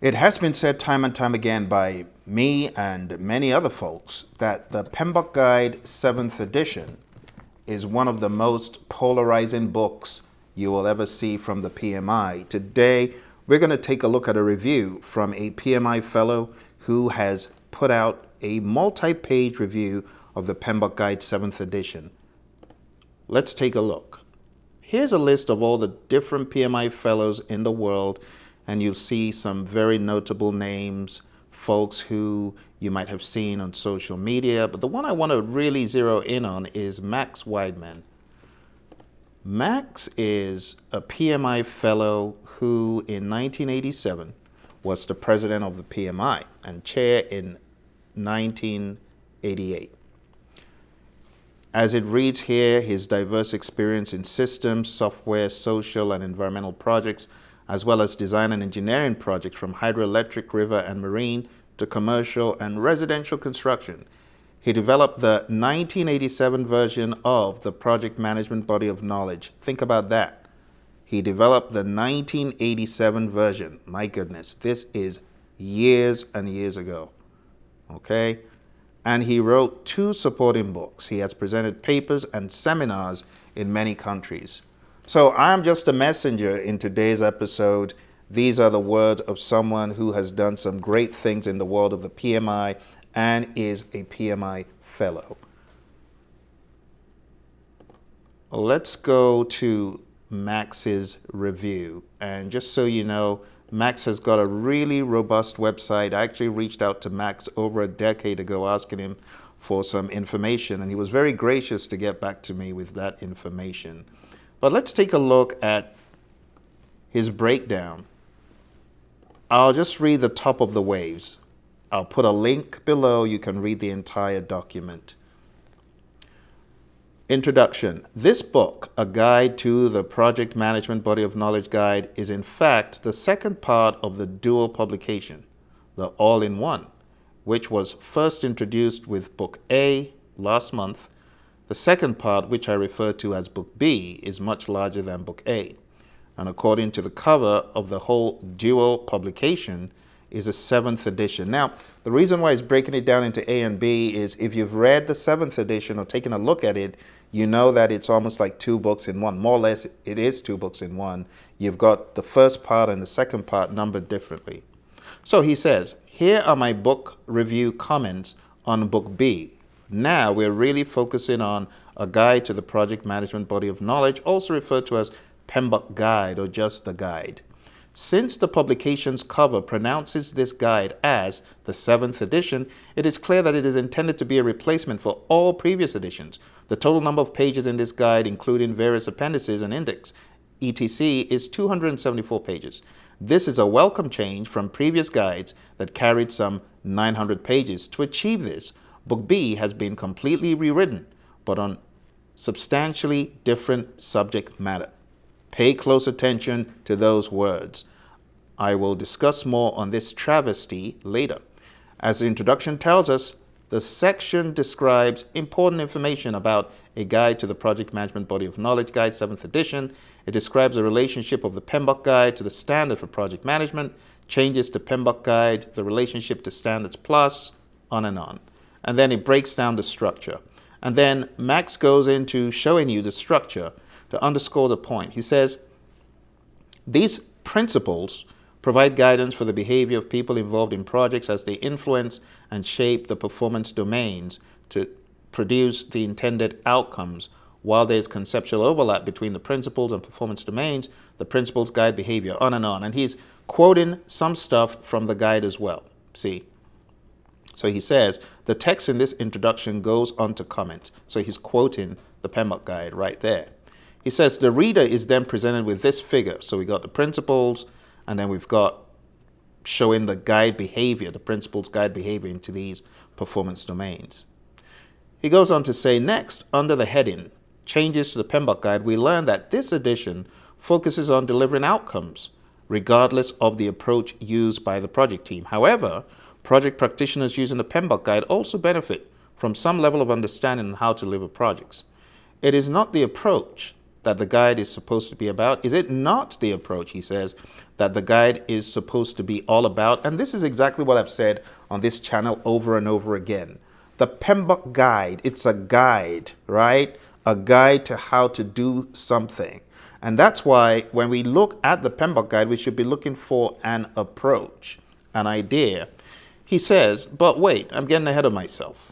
It has been said time and time again by me and many other folks that the PMBOK Guide 7th edition is one of the most polarizing books you will ever see from the PMI. Today, we're going to take a look at a review from a PMI fellow who has put out a multi-page review of the PMBOK Guide 7th edition. Let's take a look. Here's a list of all the different PMI fellows in the world, and you'll see some very notable names, folks who you might have seen on social media. But the one I want to really zero in on is Max Wideman. Max is a PMI fellow who in 1987 was the president of the PMI and chair in 1988. As it reads here, his diverse experience in systems, software, social and environmental projects, as well as design and engineering projects from hydroelectric, river and marine to commercial and residential construction. He developed the 1987 version of the project management body of knowledge. Think about that. He developed the 1987 version. My goodness, this is years and years ago. Okay? And he wrote 2 supporting books. He has presented papers and seminars in many countries. So I'm just a messenger in today's episode. These are the words of someone who has done some great things in the world of the PMI and is a PMI fellow. Let's go to Max's review. And just so you know, Max has got a really robust website. I actually reached out to Max over a decade ago asking him for some information, and he was very gracious to get back to me with that information. But let's take a look at his breakdown. I'll just read the top of the waves. I'll put a link below. You can read the entire document. Introduction. This book, A Guide to the Project Management Body of Knowledge Guide, is in fact the second part of the dual publication, the All-in-One, which was first introduced with Book A last month. The second part, which I refer to as Book B, is much larger than Book A. And according to the cover of the whole dual publication is a 7th edition. Now, the reason why it's breaking it down into A and B is if you've read the 7th edition or taken a look at it, you know that it's almost like 2 books in one. More or less, it is 2 books in one. You've got the first part and the second part numbered differently. So he says, here are my book review comments on Book B. Now we're really focusing on A Guide to the Project Management Body of Knowledge, also referred to as PMBOK Guide or just the Guide. Since the publication's cover pronounces this guide as the 7th edition, it is clear that it is intended to be a replacement for all previous editions. The total number of pages in this guide, including various appendices and index, etc., is 274 pages. This is a welcome change from previous guides that carried some 900 pages. To achieve this, Book B has been completely rewritten, but on substantially different subject matter. Pay close attention to those words. I will discuss more on this travesty later. As the introduction tells us, the section describes important information about A Guide to the Project Management Body of Knowledge Guide 7th edition. It describes the relationship of the PMBOK Guide to the Standard for Project Management, changes to PMBOK Guide, the relationship to Standards Plus, on and on. And then it breaks down the structure. And then Max goes into showing you the structure to underscore the point. He says, these principles provide guidance for the behavior of people involved in projects as they influence and shape the performance domains to produce the intended outcomes. While there is conceptual overlap between the principles and performance domains, the principles guide behavior, on and on. And he's quoting some stuff from the guide as well. See? So he says, the text in this introduction goes on to comment. So he's quoting the PMBOK Guide right there. He says, the reader is then presented with this figure. So we got the principles, and then we've got showing the guide behavior, the principles guide behavior into these performance domains. He goes on to say, next, under the heading, changes to the PMBOK Guide, we learn that this edition focuses on delivering outcomes, regardless of the approach used by the project team. However, project practitioners using the PMBOK Guide also benefit from some level of understanding on how to deliver projects. It is not the approach, that the guide is supposed to be about? Is it not the approach, he says, that the guide is supposed to be all about? And this is exactly what I've said on this channel over and over again. The PMBOK guide, it's a guide, right? A guide to how to do something. And that's why when we look at the PMBOK guide, we should be looking for an approach, an idea. He says, but wait, I'm getting ahead of myself.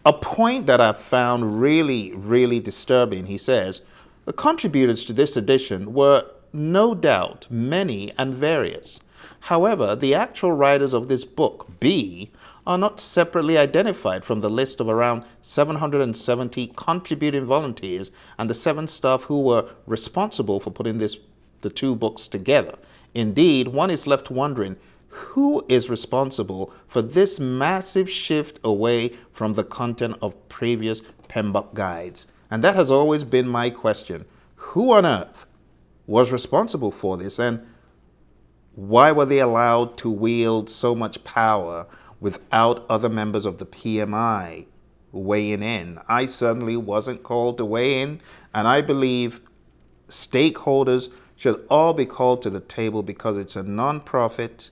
A point that I found really, really disturbing, he says, the contributors to this edition were no doubt many and various. However, the actual writers of this book, B, are not separately identified from the list of around 770 contributing volunteers and the 7 staff who were responsible for putting the 2 books together. Indeed, one is left wondering, who is responsible for this massive shift away from the content of previous PMBOK guides? And that has always been my question. Who on earth was responsible for this, and why were they allowed to wield so much power without other members of the PMI weighing in? I certainly wasn't called to weigh in, and I believe stakeholders should all be called to the table because it's a non-profit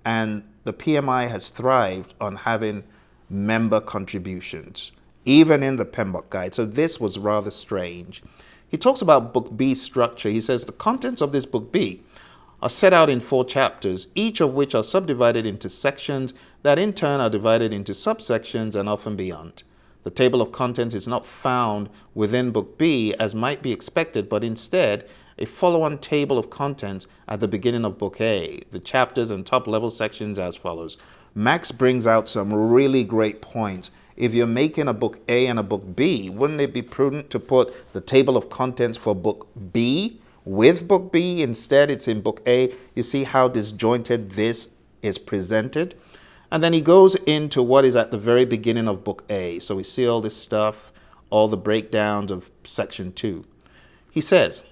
and the PMI has thrived on having member contributions, even in the PMBOK guide. So this was rather strange. He talks about Book B structure. He says the contents of this Book B are set out in 4 chapters, each of which are subdivided into sections that in turn are divided into subsections and often beyond. The table of contents is not found within Book B as might be expected, but instead a follow-on table of contents at the beginning of Book A, the chapters and top-level sections as follows. Max brings out some really great points. If you're making a Book A and a Book B, wouldn't it be prudent to put the table of contents for Book B with Book B? Instead, it's in Book A. You see how disjointed this is presented? And then he goes into what is at the very beginning of Book A. So we see all this stuff, all the breakdowns of Section 2. He says,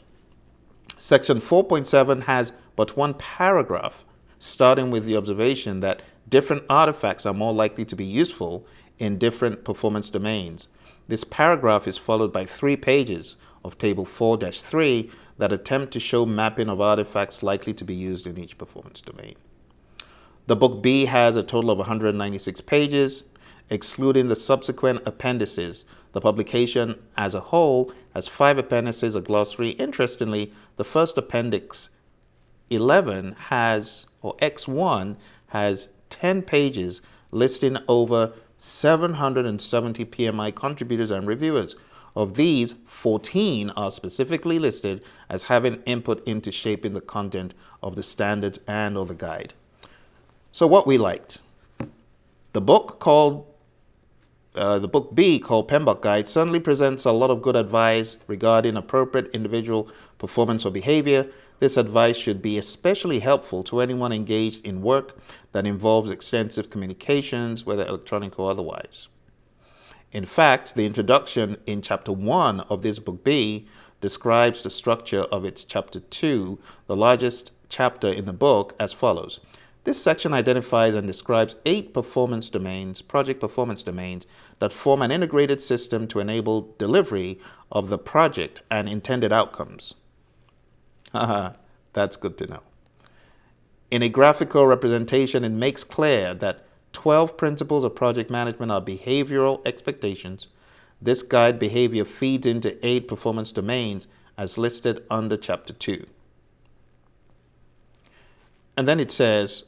Section 4.7 has but 1 paragraph, starting with the observation that different artifacts are more likely to be useful in different performance domains. This paragraph is followed by 3 pages of Table 4-3 that attempt to show mapping of artifacts likely to be used in each performance domain. The Book B has a total of 196 pages, excluding the subsequent appendices. The publication as a whole has 5 appendices, a glossary. Interestingly, the first appendix 11 has, or X1, has 10 pages listing over 770 PMI contributors and reviewers. Of these, 14 are specifically listed as having input into shaping the content of the standards and or the guide. So what we liked. The book B called PMBOK Guide certainly presents a lot of good advice regarding appropriate individual performance or behavior. This advice should be especially helpful to anyone engaged in work that involves extensive communications, whether electronic or otherwise. In fact, the introduction in Chapter 1 of this Book B describes the structure of its Chapter 2, the largest chapter in the book, as follows. This section identifies and describes 8 performance domains, project performance domains, that form an integrated system to enable delivery of the project and intended outcomes. That's good to know. In a graphical representation, it makes clear that 12 principles of project management are behavioral expectations. This guide behavior feeds into 8 performance domains as listed under Chapter 2. And then it says,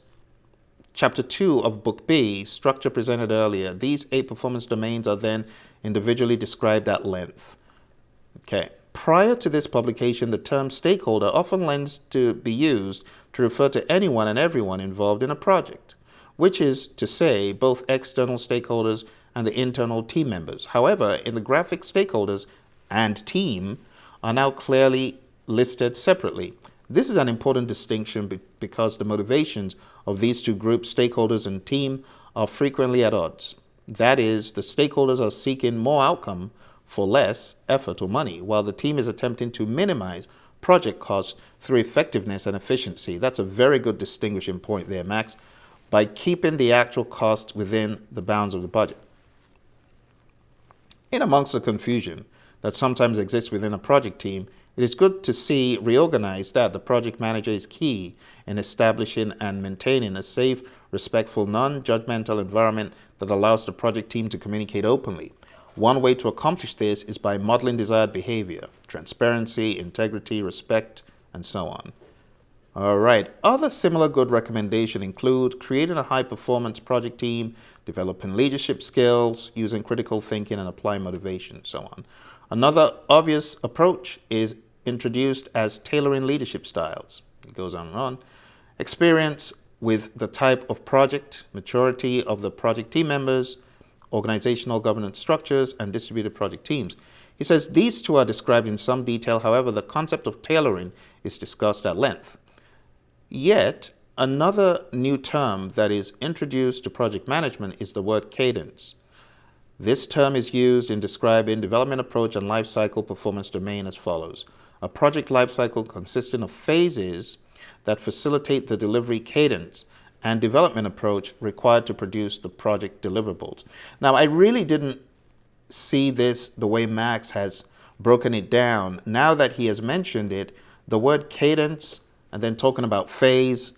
Chapter 2 of Book B, structure presented earlier. These 8 performance domains are then individually described at length. Okay. Prior to this publication, the term stakeholder often lends to be used to refer to anyone and everyone involved in a project, which is to say both external stakeholders and the internal team members. However, in the graphic, stakeholders and team are now clearly listed separately. This is an important distinction because the motivations of these 2 groups, stakeholders and team, are frequently at odds. That is, the stakeholders are seeking more outcome for less effort or money, while the team is attempting to minimize project costs through effectiveness and efficiency. That's a very good distinguishing point there, Max, by keeping the actual cost within the bounds of the budget. In amongst the confusion, that sometimes exists within a project team, it is good to see reorganized that the project manager is key in establishing and maintaining a safe, respectful, non-judgmental environment that allows the project team to communicate openly. One way to accomplish this is by modeling desired behavior, transparency, integrity, respect, and so on. All right. Other similar good recommendations include creating a high-performance project team, developing leadership skills, using critical thinking, and applying motivation, and so on. Another obvious approach is introduced as tailoring leadership styles. It goes on and on. Experience with the type of project, maturity of the project team members, organizational governance structures, and distributed project teams. He says these two are described in some detail. However, the concept of tailoring is discussed at length. Yet, another new term that is introduced to project management is the word cadence. This term is used in describing development approach and life cycle performance domain as follows. A project life cycle consisting of phases that facilitate the delivery cadence and development approach required to produce the project deliverables. Now, I really didn't see this the way Max has broken it down. Now that he has mentioned it, the word cadence and then talking about phase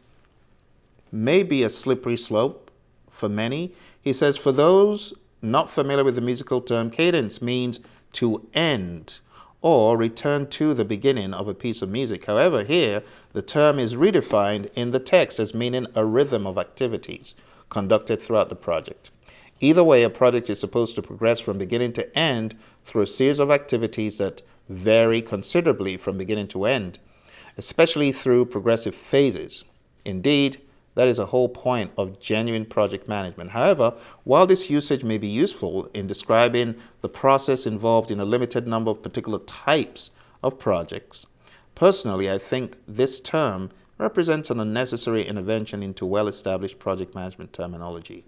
may be a slippery slope for many. He says, for those not familiar with the musical term, cadence means to end or return to the beginning of a piece of music. However, here, the term is redefined in the text as meaning a rhythm of activities conducted throughout the project. Either way, a project is supposed to progress from beginning to end through a series of activities that vary considerably from beginning to end, especially through progressive phases. Indeed, that is a whole point of genuine project management. However, while this usage may be useful in describing the process involved in a limited number of particular types of projects, personally, I think this term represents an unnecessary intervention into well-established project management terminology.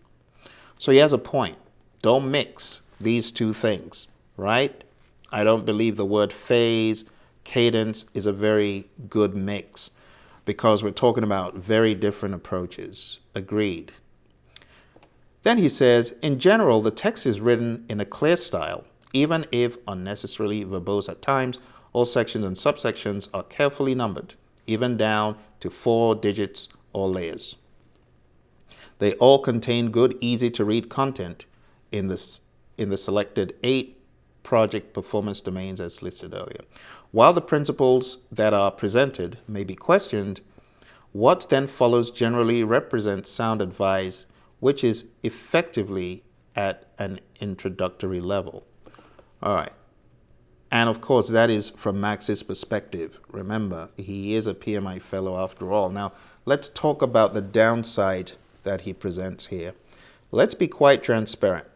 So he has a point. Don't mix these two things, right? I don't believe the word phase, cadence is a very good mix, because we're talking about very different approaches. Agreed. Then he says, in general, the text is written in a clear style, even if unnecessarily verbose at times. All sections and subsections are carefully numbered, even down to 4 digits or layers. They all contain good, easy-to-read content in the selected 8 project performance domains as listed earlier. While the principles that are presented may be questioned, what then follows generally represents sound advice, which is effectively at an introductory level. All right. And of course, that is from Max's perspective. Remember, he is a PMI fellow after all. Now, let's talk about the downside that he presents here. Let's be quite transparent.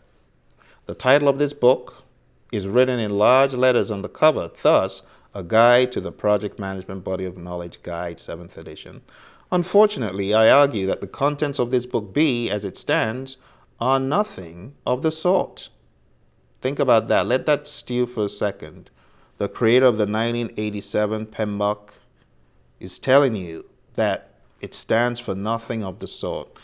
The title of this book is written in large letters on the cover, thus, A Guide to the Project Management Body of Knowledge Guide, 7th edition. Unfortunately, I argue that the contents of this book B, as it stands, are nothing of the sort. Think about that. Let that stew for a second. The creator of the 1987 PMBOK is telling you that it stands for nothing of the sort.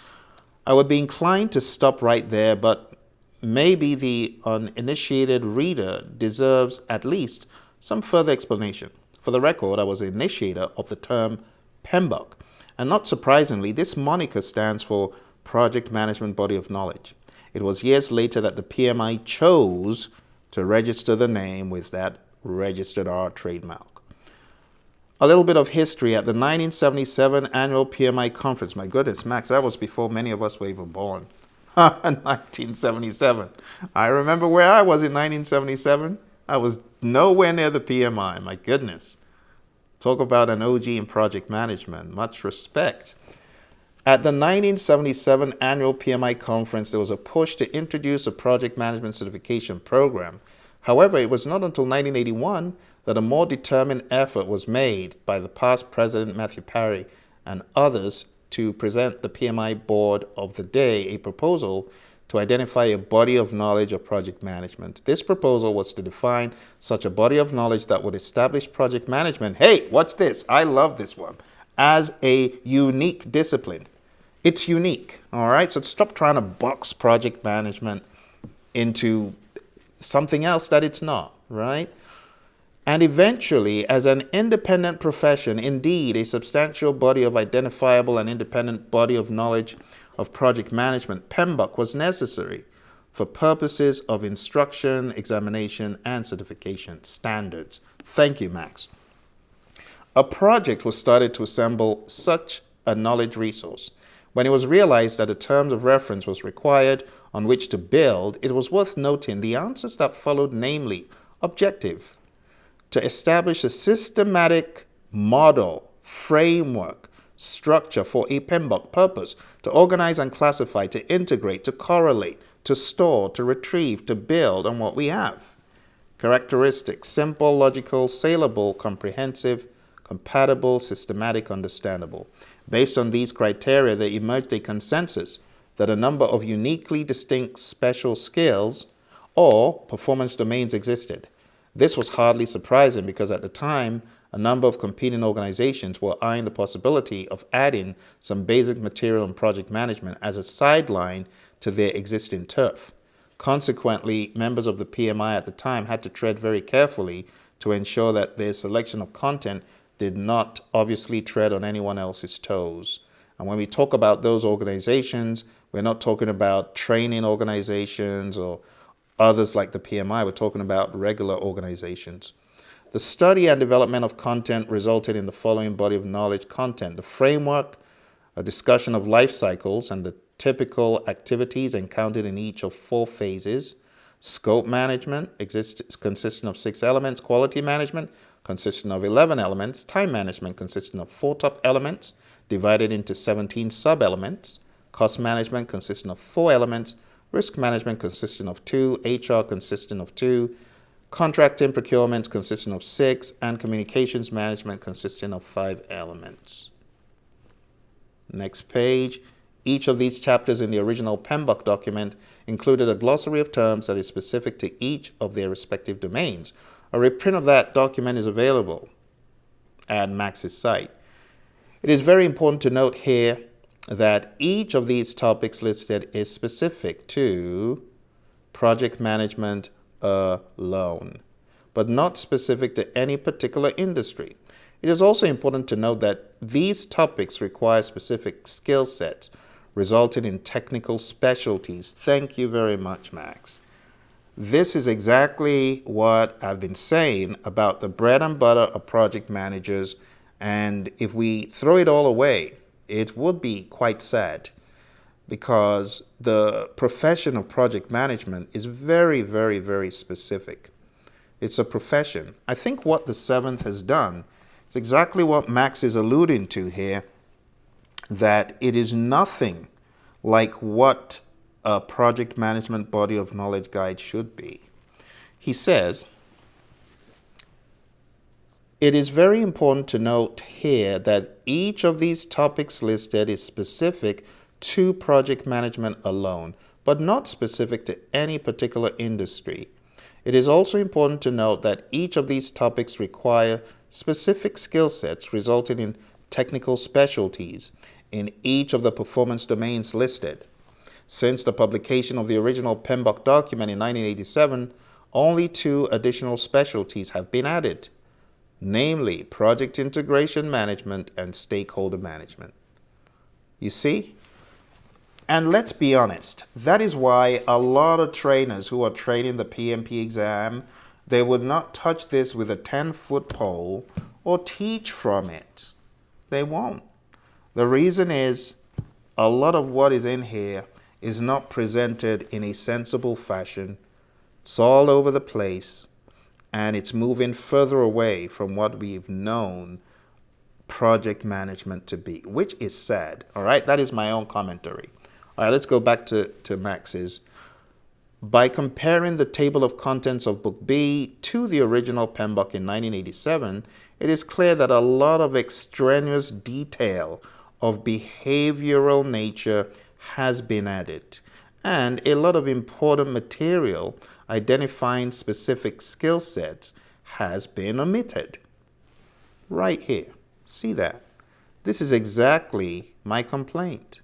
I would be inclined to stop right there, but maybe the uninitiated reader deserves at least some further explanation. For the record, I was the initiator of the term PMBOK, and not surprisingly, this moniker stands for Project Management Body of Knowledge. It was years later that the PMI chose to register the name with that registered R trademark. A little bit of history. At the 1977 annual PMI conference, my goodness, Max, that was before many of us were even born. 1977. I remember where I was in 1977. I was nowhere near the PMI, my goodness. Talk about an OG in project management. Much respect. At the 1977 annual PMI conference, there was a push to introduce a project management certification program. However, it was not until 1981 that a more determined effort was made by the past president, Matthew Parry, and others to present the PMI board of the day a proposal to identify a body of knowledge of project management. This proposal was to define such a body of knowledge that would establish project management. Hey, watch this. I love this one. As a unique discipline. It's unique, all right? So stop trying to box project management into something else that it's not, right? And eventually, as an independent profession, indeed a substantial body of identifiable and independent body of knowledge of project management, PMBOK was necessary for purposes of instruction, examination, and certification standards. Thank you, Max. A project was started to assemble such a knowledge resource. When it was realized that a terms of reference was required on which to build, it was worth noting the answers that followed, namely, objective, to establish a systematic model, framework, structure for a PMBOK purpose, to organize and classify, to integrate, to correlate, to store, to retrieve, to build on what we have. Characteristics: simple, logical, saleable, comprehensive, compatible, systematic, understandable. Based on these criteria, there emerged a consensus that a number of uniquely distinct special skills or performance domains existed. This was hardly surprising because at the time, a number of competing organizations were eyeing the possibility of adding some basic material on project management as a sideline to their existing turf. Consequently, members of the PMI at the time had to tread very carefully to ensure that their selection of content did not obviously tread on anyone else's toes. And when we talk about those organizations, we're not talking about training organizations or others like the PMI. We're talking about regular organizations. The study and development of content resulted in the following body of knowledge content: the framework, a discussion of life cycles and the typical activities encountered in each of 4 phases. Scope management consisting of 6 elements. Quality management consisting of 11 elements. Time management consisting of 4 top elements divided into 17 sub-elements. Cost management consisting of 4 elements. Risk management consisting of 2, HR consisting of 2, contracting procurement consisting of 6, and communications management consisting of 5 elements. Next page. Each of these chapters in the original PMBOK document included a glossary of terms that is specific to each of their respective domains. A reprint of that document is available at Max's site. It is very important to note here that each of these topics listed is specific to project management alone, but not specific to any particular industry. It is also important to note that these topics require specific skill sets, resulting in technical specialties. Thank you very much, Max. This is exactly what I've been saying about the bread and butter of project managers, and if we throw it all away, it would be quite sad, because the profession of project management is very, very, very specific. It's a profession. I think what the 7th has done is exactly what Max is alluding to here, that it is nothing like what a project management body of knowledge guide should be. He says, it is very important to note here that each of these topics listed is specific to project management alone, but not specific to any particular industry. It is also important to note that each of these topics require specific skill sets resulting in technical specialties in each of the performance domains listed. Since the publication of the original PMBOK document in 1987, only 2 additional specialties have been added, namely project integration management and stakeholder management. You see? And let's be honest, that is why a lot of trainers who are training the PMP exam, they would not touch this with a 10-foot pole or teach from it. They won't. The reason is a lot of what is in here is not presented in a sensible fashion. It's all over the place, and it's moving further away from what we've known project management to be, which is sad. All right, that is my own commentary. All right, let's go back to Max's. By comparing the table of contents of Book B to the original PMBOK in 1987, it is clear that a lot of extraneous detail of behavioral nature has been added, and a lot of important material identifying specific skill sets has been omitted. Right here. See that? This is exactly my complaint.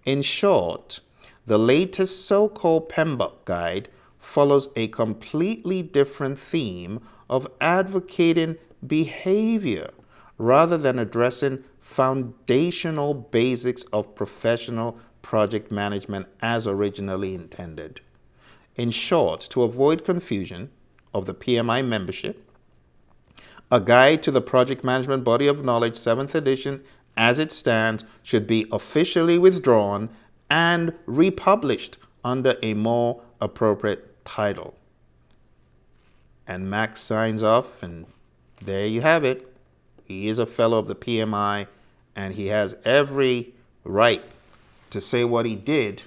In short, the latest so-called PMBOK guide follows a completely different theme of advocating behavior rather than addressing foundational basics of professional project management as originally intended. In short, to avoid confusion of the PMI membership, a guide to the Project Management Body of Knowledge 7th edition as it stands should be officially withdrawn and republished under a more appropriate title. And Max signs off, and there you have it. He is a fellow of the PMI, and he has every right to say what he did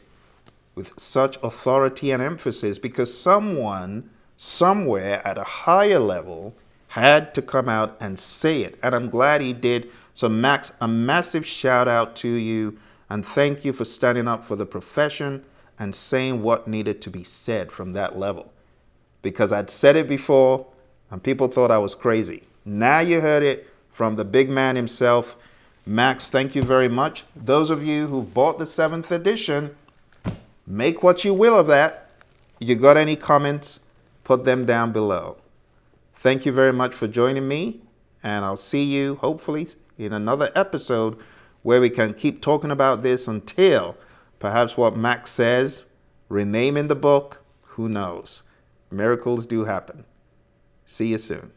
with such authority and emphasis because someone somewhere at a higher level had to come out and say it. And I'm glad he did. So Max, a massive shout out to you and thank you for standing up for the profession and saying what needed to be said from that level. Because I'd said it before and people thought I was crazy. Now you heard it from the big man himself. Max, thank you very much. Those of you who bought the 7th edition, make what you will of that. You got any comments? Put them down below. Thank you very much for joining me, and I'll see you hopefully in another episode where we can keep talking about this until perhaps what Max says, renaming the book, who knows. Miracles do happen. See you soon.